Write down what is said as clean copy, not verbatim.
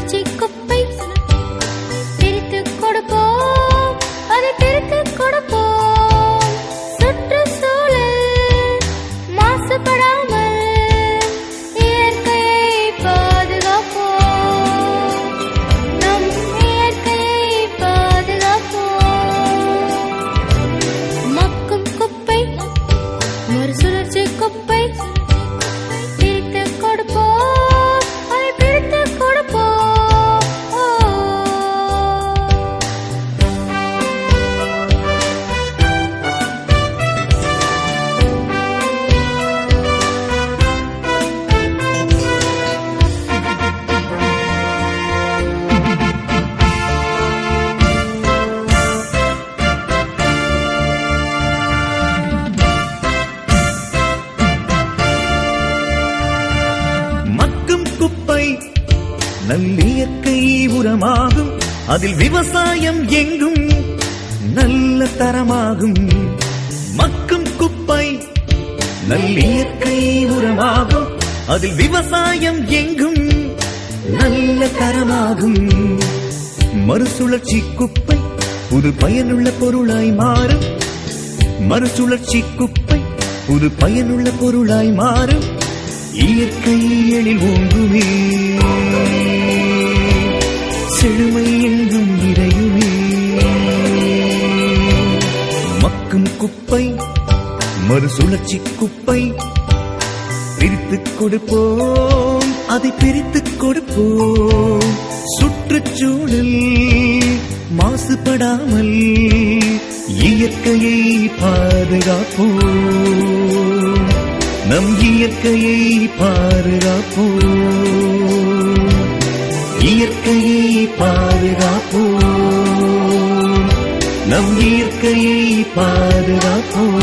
மறுசுழற்சி குப்பை பிரித்து கொடுப்போம், அதை பிரித்து கொடுப்போம். சுற்றுச்சூழல் மாசுபடாமல் இயற்கையை பாதுகாப்போம், நம் இயற்கையை பாதுகாப்போம். மக்கும் குப்பை மறுசுழற்சி குப்பை பிரித்து கொடுப்போம், அதை பிரித்து கொடுப்போம். மக்கும் குப்பை நல்லியற்கை உரமாகும், அதில் விவசாயம் எங்கும் நல்ல தரமாகும். மக்கும் குப்பை நல்லியற்கை உரமாகும், அதில் விவசாயம் எங்கும் நல்ல தரமாகும். மறுசுழற்சி குப்பை புது பயனுள்ள பொருளாய் மாறும், மறுசுழற்சி குப்பை புது பயனுள்ள பொருளாய் மாறும். இயற்கை எழில் ஓங்குமே, செழுமை எங்கும் நிறையுமே. மக்கும் குப்பை மறுசுழற்சி குப்பை பிரித்துக் கொடுப்போம், அதை பிரித்துக் கொடுப்போம். சுற்றுச்சூழல் மாசுபடாமல் இயற்கையை பாதுகாப்போம், நம் இயற்கையை பாதுகாப்போம், இயற்கையை பாதுகாப்போம், நம் இயற்கையை பாதுகாப்போம்.